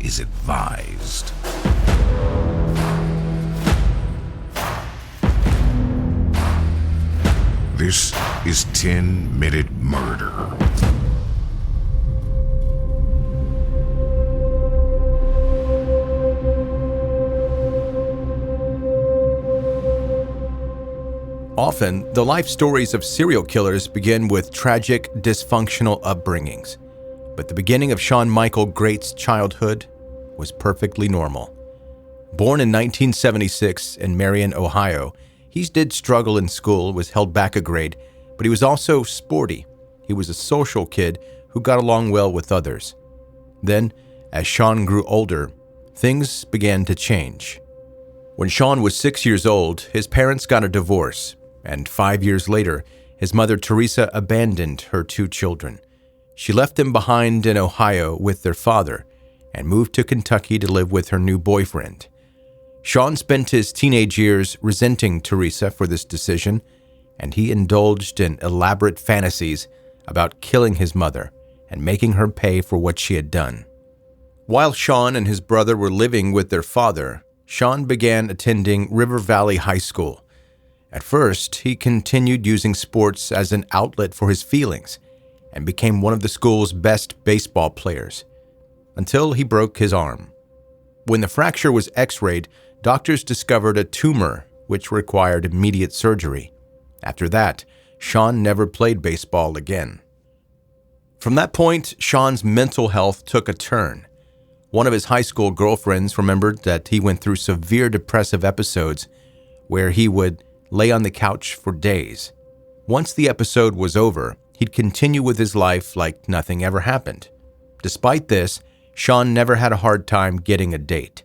is advised. This is 10-Minute Murder. Often, the life stories of serial killers begin with tragic, dysfunctional upbringings. But the beginning of Shawn Michael Grate's childhood was perfectly normal. Born in 1976 in Marion, Ohio, he did struggle in school, was held back a grade, but he was also sporty. He was a social kid who got along well with others. Then, as Shawn grew older, things began to change. When Shawn was 6 years old, his parents got a divorce, and 5 years later, his mother Teresa abandoned her 2 children. She left them behind in Ohio with their father and moved to Kentucky to live with her new boyfriend. Shawn spent his teenage years resenting Teresa for this decision, and he indulged in elaborate fantasies about killing his mother and making her pay for what she had done. While Shawn and his brother were living with their father, Shawn began attending River Valley High School. At first, he continued using sports as an outlet for his feelings and became one of the school's best baseball players, until he broke his arm. When the fracture was x-rayed, doctors discovered a tumor which required immediate surgery. After that, Shawn never played baseball again. From that point, Shawn's mental health took a turn. One of his high school girlfriends remembered that he went through severe depressive episodes where he would lay on the couch for days. Once the episode was over, he'd continue with his life like nothing ever happened. Despite this, Shawn never had a hard time getting a date.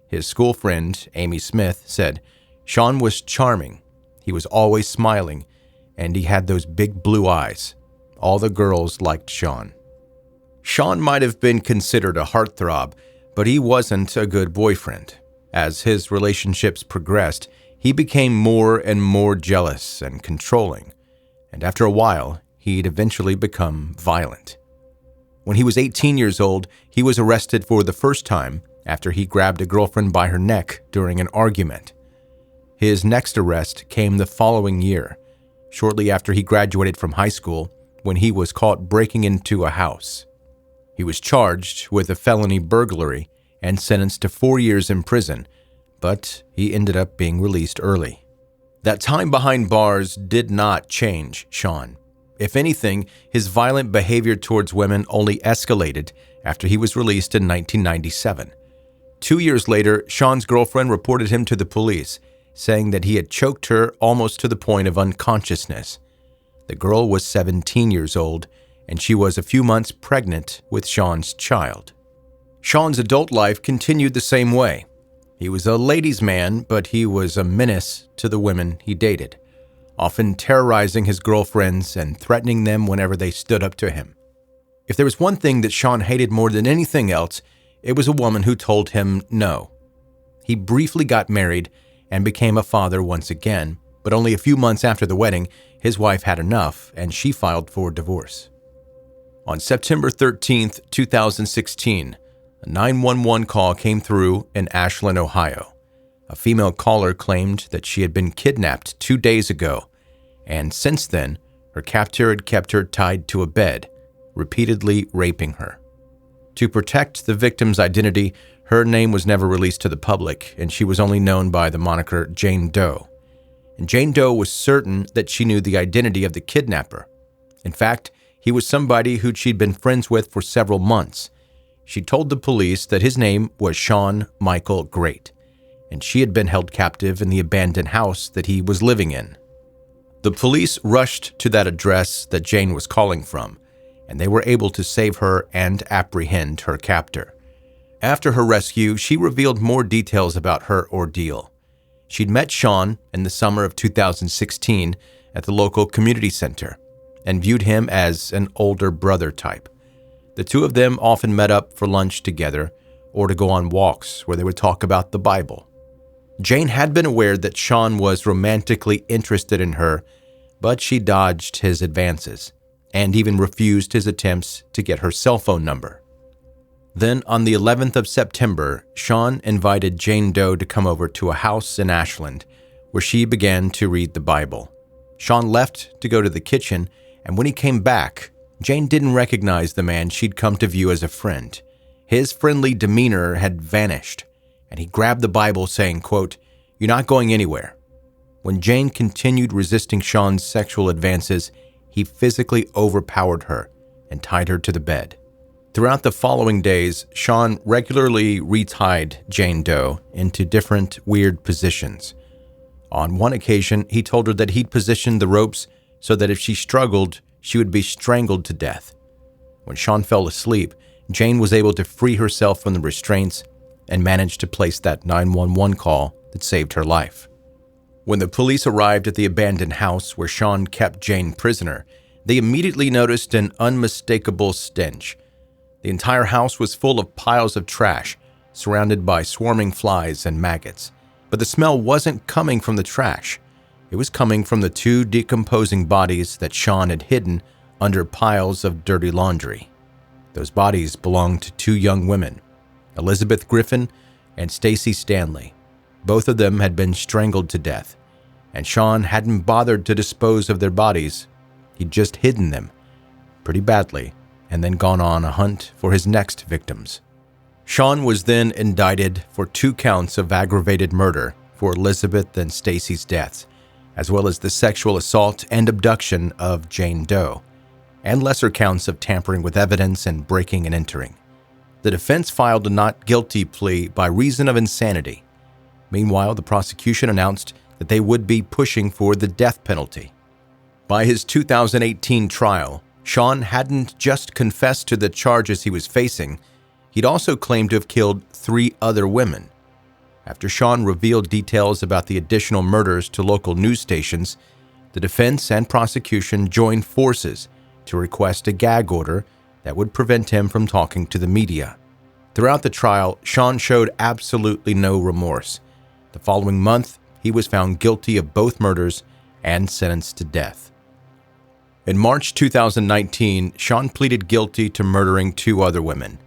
His school friend, Amy Smith, said Shawn was charming. He was always smiling, and he had those big blue eyes. All the girls liked Shawn. Shawn might have been considered a heartthrob, but he wasn't a good boyfriend. As his relationships progressed, he became more and more jealous and controlling, and after a while, he'd eventually become violent. When he was 18 years old, he was arrested for the first time after he grabbed a girlfriend by her neck during an argument. His next arrest came the following year, shortly after he graduated from high school, when he was caught breaking into a house. He was charged with a felony burglary and sentenced to 4 years in prison, but he ended up being released early. That time behind bars did not change Shawn. If anything, his violent behavior towards women only escalated after he was released in 1997. 2 years later, Shawn's girlfriend reported him to the police, saying that he had choked her almost to the point of unconsciousness. The girl was 17 years old, and she was a few months pregnant with Shawn's child. Shawn's adult life continued the same way. He was a ladies' man, but he was a menace to the women he dated, often terrorizing his girlfriends and threatening them whenever they stood up to him. If there was one thing that Shawn hated more than anything else, it was a woman who told him no. He briefly got married and became a father once again, but only a few months after the wedding, his wife had enough and she filed for divorce. On September 13, 2016, a 911 call came through in Ashland, Ohio. A female caller claimed that she had been kidnapped 2 days ago, and since then, her captor had kept her tied to a bed, repeatedly raping her. To protect the victim's identity, her name was never released to the public, and she was only known by the moniker Jane Doe. And Jane Doe was certain that she knew the identity of the kidnapper. In fact, he was somebody who she'd been friends with for several months. She told the police that his name was Shawn Michael Grate, and she had been held captive in the abandoned house that he was living in. The police rushed to that address that Jane was calling from, and they were able to save her and apprehend her captor. After her rescue, she revealed more details about her ordeal. She'd met Shawn in the summer of 2016 at the local community center and viewed him as an older brother type. The two of them often met up for lunch together or to go on walks where they would talk about the Bible. Jane had been aware that Shawn was romantically interested in her, but she dodged his advances and even refused his attempts to get her cell phone number. Then, on the 11th of September, Shawn invited Jane Doe to come over to a house in Ashland, where she began to read the Bible. Shawn left to go to the kitchen, and when he came back, Jane didn't recognize the man she'd come to view as a friend. His friendly demeanor had vanished, and he grabbed the Bible saying, quote, "You're not going anywhere." When Jane continued resisting Shawn's sexual advances, he physically overpowered her and tied her to the bed. Throughout the following days, Shawn regularly retied Jane Doe into different weird positions. On one occasion, he told her that he'd positioned the ropes so that if she struggled, she would be strangled to death. When Shawn fell asleep, Jane was able to free herself from the restraints and managed to place that 911 call that saved her life. When the police arrived at the abandoned house where Shawn kept Jane prisoner, they immediately noticed an unmistakable stench. The entire house was full of piles of trash, surrounded by swarming flies and maggots. But the smell wasn't coming from the trash. It was coming from the two decomposing bodies that Shawn had hidden under piles of dirty laundry. Those bodies belonged to two young women, Elizabeth Griffin and Stacy Stanley. Both of them had been strangled to death, and Shawn hadn't bothered to dispose of their bodies. He'd just hidden them pretty badly and then gone on a hunt for his next victims. Shawn was then indicted for 2 counts of aggravated murder for Elizabeth and Stacy's deaths, as well as the sexual assault and abduction of Jane Doe, and lesser counts of tampering with evidence and breaking and entering. The defense filed a not guilty plea by reason of insanity. Meanwhile, the prosecution announced that they would be pushing for the death penalty. By his 2018 trial, Shawn hadn't just confessed to the charges he was facing, he'd also claimed to have killed 3 other women. After Shawn revealed details about the additional murders to local news stations, the defense and prosecution joined forces to request a gag order that would prevent him from talking to the media. Throughout the trial, Shawn showed absolutely no remorse. The following month, he was found guilty of both murders and sentenced to death. In March 2019, Shawn pleaded guilty to murdering 2 other women,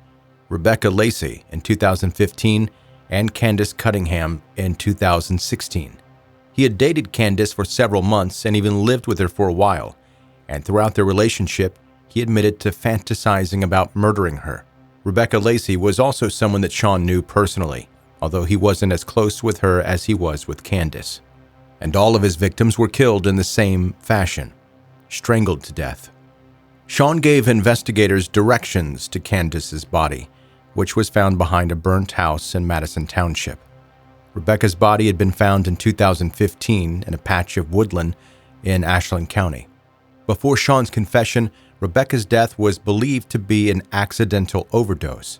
Rebecca Lacey in 2015 and Candace Cunningham in 2016. He had dated Candace for several months and even lived with her for a while, and throughout their relationship, he admitted to fantasizing about murdering her. Rebecca Lacey was also someone that Shawn knew personally, although he wasn't as close with her as he was with Candace. And all of his victims were killed in the same fashion, strangled to death. Shawn gave investigators directions to Candace's body, which was found behind a burnt house in Madison Township. Rebecca's body had been found in 2015 in a patch of woodland in Ashland County. Before Shawn's confession, Rebecca's death was believed to be an accidental overdose.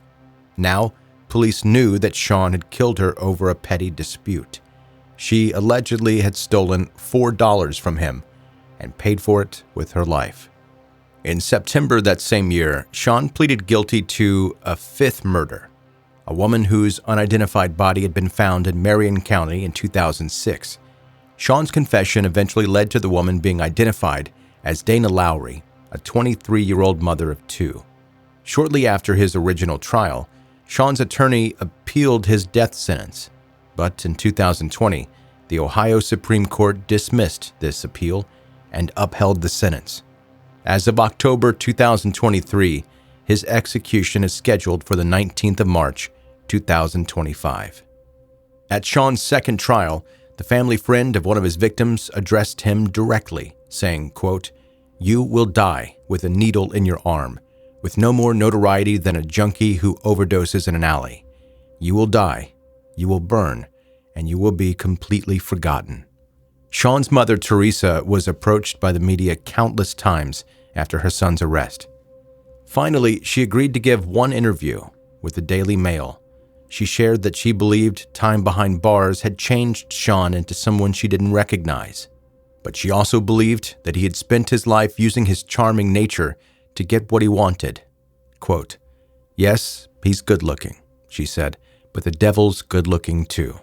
Now, police knew that Shawn had killed her over a petty dispute. She allegedly had stolen $4 from him and paid for it with her life. In September that same year, Shawn pleaded guilty to a 5th murder, a woman whose unidentified body had been found in Marion County in 2006. Shawn's confession eventually led to the woman being identified as Dana Lowry, a 23-year-old mother of 2. Shortly after his original trial, Shawn's attorney appealed his death sentence, but in 2020, the Ohio Supreme Court dismissed this appeal and upheld the sentence. As of October 2023, his execution is scheduled for the 19th of March, 2025. At Shawn's second trial, the family friend of one of his victims addressed him directly, saying, quote, "You will die with a needle in your arm, with no more notoriety than a junkie who overdoses in an alley. You will die, you will burn, and you will be completely forgotten." Shawn's mother, Teresa, was approached by the media countless times after her son's arrest. Finally, she agreed to give one interview with the Daily Mail. She shared that she believed time behind bars had changed Shawn into someone she didn't recognize. But she also believed that he had spent his life using his charming nature to get what he wanted. Quote, "Yes, he's good-looking," she said, "but the devil's good-looking too."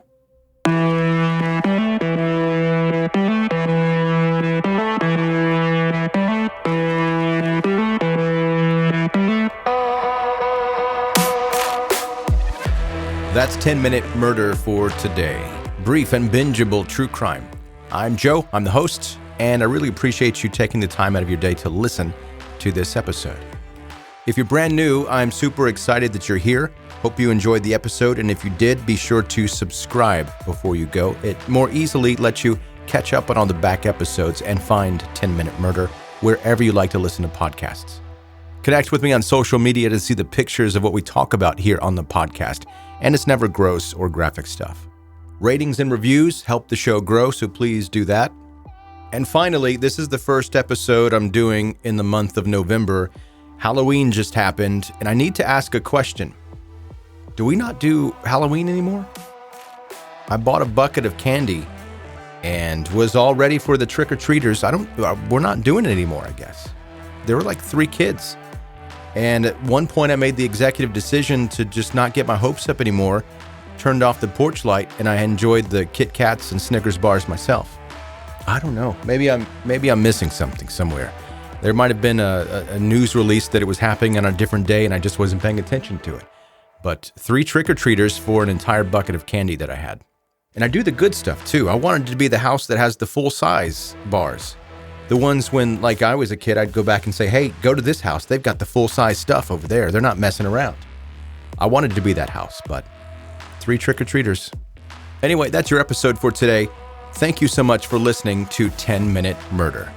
That's 10-Minute Murder for today. Brief and bingeable true crime. I'm Joe, I'm the host, and I really appreciate you taking the time out of your day to listen to this episode. If you're brand new, I'm super excited that you're here. Hope you enjoyed the episode, and if you did, be sure to subscribe before you go. It more easily lets you catch up on all the back episodes and find 10-Minute Murder wherever you like to listen to podcasts. Connect with me on social media to see the pictures of what we talk about here on the podcast, and it's never gross or graphic stuff. Ratings and reviews help the show grow, so please do that. And finally, this is the first episode I'm doing in the month of November. Halloween just happened, and I need to ask a question. Do we not do Halloween anymore? I bought a bucket of candy and was all ready for the trick-or-treaters. We're not doing it anymore, I guess. There were like 3 kids. And at one point I made the executive decision to just not get my hopes up anymore, turned off the porch light, and I enjoyed the Kit Kats and Snickers bars myself. I don't know. Maybe I'm missing something somewhere. There might have been a news release that it was happening on a different day and I just wasn't paying attention to it. But 3 trick-or-treaters for an entire bucket of candy that I had. And I do the good stuff too. I wanted to be the house that has the full-size bars. The ones when, like I was a kid, I'd go back and say, hey, go to this house. They've got the full-size stuff over there. They're not messing around. I wanted to be that house, but 3 trick-or-treaters. Anyway, that's your episode for today. Thank you so much for listening to 10-Minute Murder.